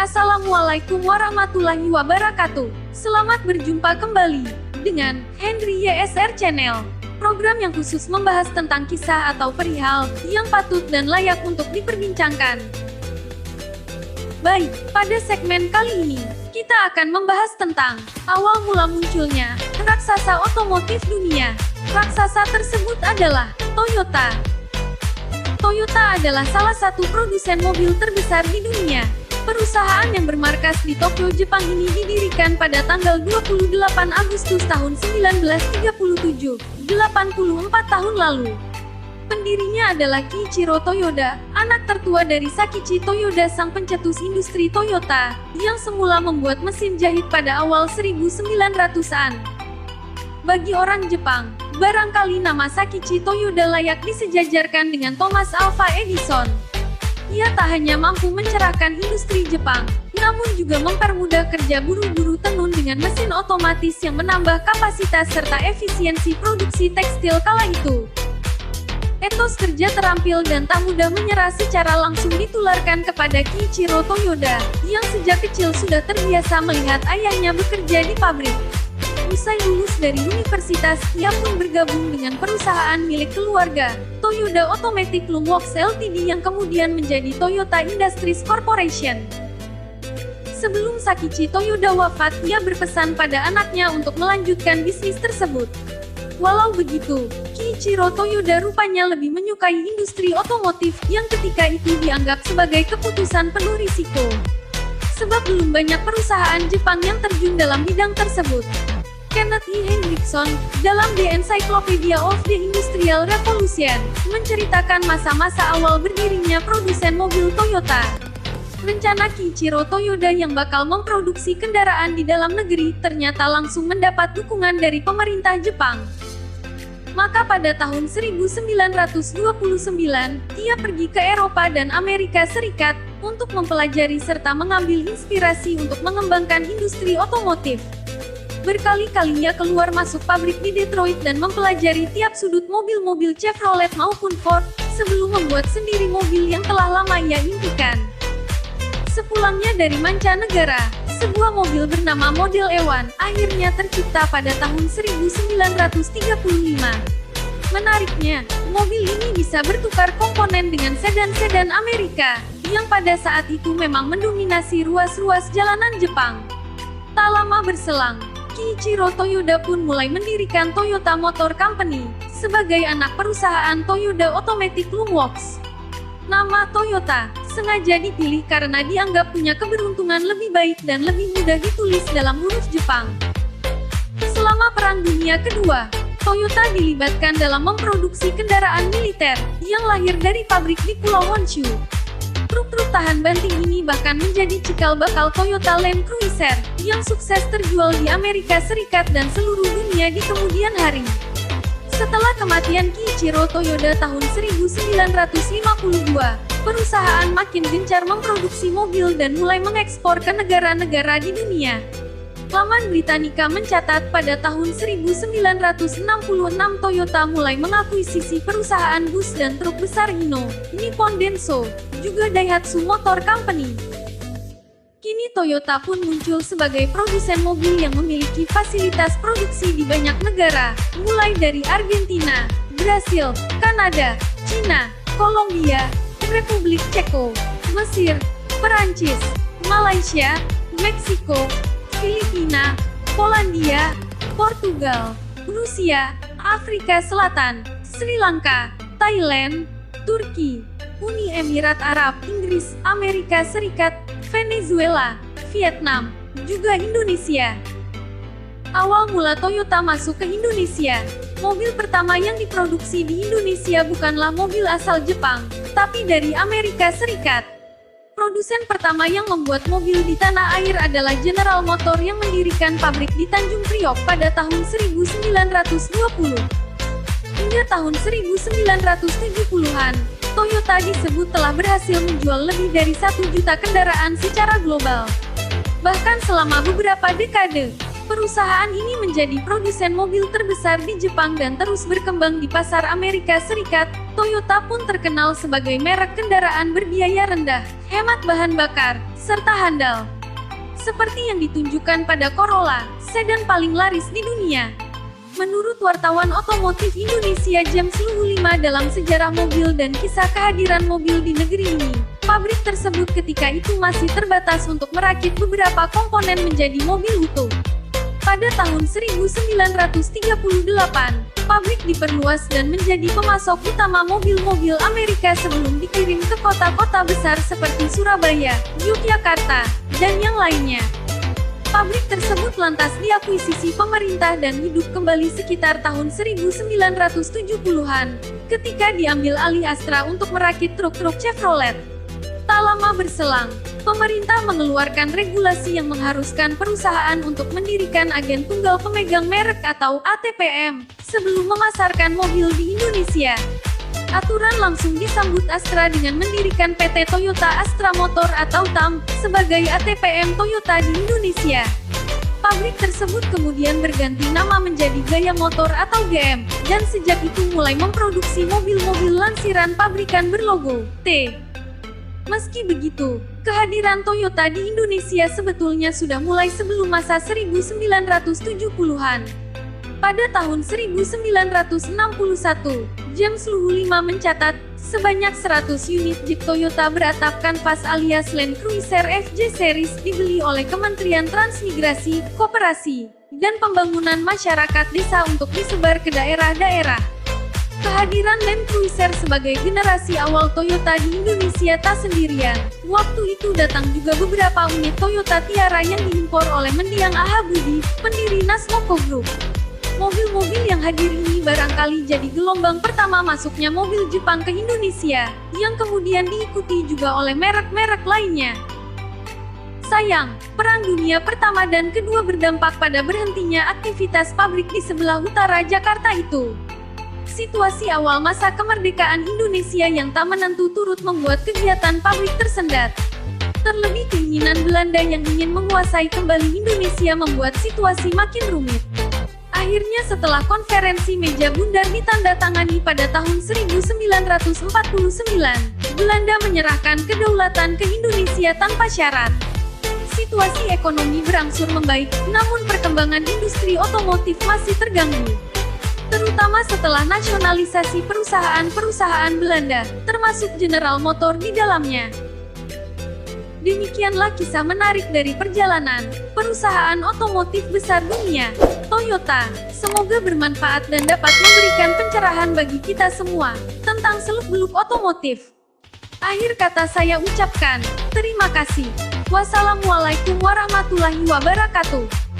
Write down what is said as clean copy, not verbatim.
Assalamualaikum warahmatullahi wabarakatuh. Selamat berjumpa kembali dengan Henry YSR Channel. Program yang khusus membahas tentang kisah atau perihal yang patut dan layak untuk diperbincangkan. Baik, pada segmen kali ini, kita akan membahas tentang awal mula munculnya raksasa otomotif dunia. Raksasa tersebut adalah Toyota. Toyota adalah salah satu produsen mobil terbesar di dunia. Perusahaan yang bermarkas di Tokyo, Jepang ini didirikan pada tanggal 28 Agustus tahun 1937, 84 tahun lalu. Pendirinya adalah Kiichiro Toyoda, anak tertua dari Sakichi Toyoda, sang pencetus industri Toyota, yang semula membuat mesin jahit pada awal 1900-an. Bagi orang Jepang, barangkali nama Sakichi Toyoda layak disejajarkan dengan Thomas Alva Edison. Ia tak hanya mampu mencerahkan industri Jepang, namun juga mempermudah kerja buruh-buruh tenun dengan mesin otomatis yang menambah kapasitas serta efisiensi produksi tekstil kala itu. Etos kerja terampil dan tak mudah menyerah secara langsung ditularkan kepada Kiichiro Toyoda, yang sejak kecil sudah terbiasa melihat ayahnya bekerja di pabrik. Usai lulus dari universitas, ia pun bergabung dengan perusahaan milik keluarga, Toyoda Automatic Loom Works Ltd, yang kemudian menjadi Toyota Industries Corporation. Sebelum Sakichi Toyoda wafat, ia berpesan pada anaknya untuk melanjutkan bisnis tersebut. Walau begitu, Kiichiro Toyoda rupanya lebih menyukai industri otomotif, yang ketika itu dianggap sebagai keputusan penuh risiko. Sebab belum banyak perusahaan Jepang yang terjun dalam bidang tersebut. Kenneth E. Hendrickson, dalam The Encyclopedia of the Industrial Revolution, menceritakan masa-masa awal berdirinya produsen mobil Toyota. Rencana Kiichiro Toyoda yang bakal memproduksi kendaraan di dalam negeri ternyata langsung mendapat dukungan dari pemerintah Jepang. Maka pada tahun 1929, ia pergi ke Eropa dan Amerika Serikat untuk mempelajari serta mengambil inspirasi untuk mengembangkan industri otomotif. Berkali-kali ia keluar masuk pabrik di Detroit dan mempelajari tiap sudut mobil-mobil Chevrolet maupun Ford, sebelum membuat sendiri mobil yang telah lama ia impikan. Sepulangnya dari mancanegara, sebuah mobil bernama Model E1 akhirnya tercipta pada tahun 1935. Menariknya, mobil ini bisa bertukar komponen dengan sedan-sedan Amerika, yang pada saat itu memang mendominasi ruas-ruas jalanan Jepang. Tak lama berselang, Kiichiro Toyoda pun mulai mendirikan Toyota Motor Company, sebagai anak perusahaan Toyoda Automatic Loom Works. Nama Toyota sengaja dipilih karena dianggap punya keberuntungan lebih baik dan lebih mudah ditulis dalam huruf Jepang. Selama Perang Dunia Kedua, Toyota dilibatkan dalam memproduksi kendaraan militer, yang lahir dari pabrik di Pulau Honshu. Truk-truk tahan banting ini bahkan menjadi cikal bakal Toyota Land Cruiser, yang sukses terjual di Amerika Serikat dan seluruh dunia di kemudian hari. Setelah kematian Kiichiro Toyoda tahun 1952, perusahaan makin gencar memproduksi mobil dan mulai mengekspor ke negara-negara di dunia. Laman Britannica mencatat pada tahun 1966 Toyota mulai mengakuisisi perusahaan bus dan truk besar Hino, Nippon Denso, juga Daihatsu Motor Company. Kini Toyota pun muncul sebagai produsen mobil yang memiliki fasilitas produksi di banyak negara, mulai dari Argentina, Brasil, Kanada, Cina, Kolombia, Republik Ceko, Mesir, Perancis, Malaysia, Meksiko, Filipina, Polandia, Portugal, Rusia, Afrika Selatan, Sri Lanka, Thailand, Turki, Uni Emirat Arab, Inggris, Amerika Serikat, Venezuela, Vietnam, juga Indonesia. Awal mula Toyota masuk ke Indonesia, mobil pertama yang diproduksi di Indonesia bukanlah mobil asal Jepang, tapi dari Amerika Serikat. Produsen pertama yang membuat mobil di tanah air adalah General Motor yang mendirikan pabrik di Tanjung Priok pada tahun 1920. Hingga tahun 1970-an, Toyota disebut telah berhasil menjual lebih dari 1 juta kendaraan secara global. Bahkan selama beberapa dekade, Perusahaan ini menjadi produsen mobil terbesar di Jepang dan terus berkembang di pasar Amerika Serikat. Toyota pun terkenal sebagai merek kendaraan berbiaya rendah, hemat bahan bakar, serta handal. Seperti yang ditunjukkan pada Corolla, sedan paling laris di dunia. Menurut wartawan otomotif Indonesia James Luhu 5 dalam sejarah mobil dan kisah kehadiran mobil di negeri ini, pabrik tersebut ketika itu masih terbatas untuk merakit beberapa komponen menjadi mobil utuh. Pada tahun 1938, pabrik diperluas dan menjadi pemasok utama mobil-mobil Amerika sebelum dikirim ke kota-kota besar seperti Surabaya, Yogyakarta, dan yang lainnya. Pabrik tersebut lantas diakuisisi pemerintah dan hidup kembali sekitar tahun 1970-an, ketika diambil alih Astra untuk merakit truk-truk Chevrolet. Tak lama berselang, pemerintah mengeluarkan regulasi yang mengharuskan perusahaan untuk mendirikan agen tunggal pemegang merek atau ATPM, sebelum memasarkan mobil di Indonesia. Aturan langsung disambut Astra dengan mendirikan PT Toyota Astra Motor atau TAM, sebagai ATPM Toyota di Indonesia. Pabrik tersebut kemudian berganti nama menjadi Gaya Motor atau GM, dan sejak itu mulai memproduksi mobil-mobil lansiran pabrikan berlogo T. Meski begitu, kehadiran Toyota di Indonesia sebetulnya sudah mulai sebelum masa 1970-an. Pada tahun 1961, James Luhu 5 mencatat, sebanyak 100 unit Jeep Toyota beratap kanvas alias Land Cruiser FJ Series dibeli oleh Kementerian Transmigrasi, Koperasi, dan Pembangunan Masyarakat Desa untuk disebar ke daerah-daerah. Kehadiran Land Cruiser sebagai generasi awal Toyota di Indonesia tak sendirian. Waktu itu datang juga beberapa unit Toyota Tiara yang diimpor oleh mendiang A.H. Budi, pendiri Nasmoko Group. Mobil-mobil yang hadir ini barangkali jadi gelombang pertama masuknya mobil Jepang ke Indonesia, yang kemudian diikuti juga oleh merek-merek lainnya. Sayang, Perang Dunia Pertama dan Kedua berdampak pada berhentinya aktivitas pabrik di sebelah utara Jakarta itu. Situasi awal masa kemerdekaan Indonesia yang tak menentu turut membuat kegiatan pabrik tersendat. Terlebih keinginan Belanda yang ingin menguasai kembali Indonesia membuat situasi makin rumit. Akhirnya setelah konferensi meja bundar ditandatangani pada tahun 1949, Belanda menyerahkan kedaulatan ke Indonesia tanpa syarat. Situasi ekonomi berangsur membaik, namun perkembangan industri otomotif masih terganggu. Terutama setelah nasionalisasi perusahaan-perusahaan Belanda, termasuk General Motor di dalamnya. Demikianlah kisah menarik dari perjalanan perusahaan otomotif besar dunia, Toyota. Semoga bermanfaat dan dapat memberikan pencerahan bagi kita semua tentang seluk-beluk otomotif. Akhir kata saya ucapkan, terima kasih. Wassalamualaikum warahmatullahi wabarakatuh.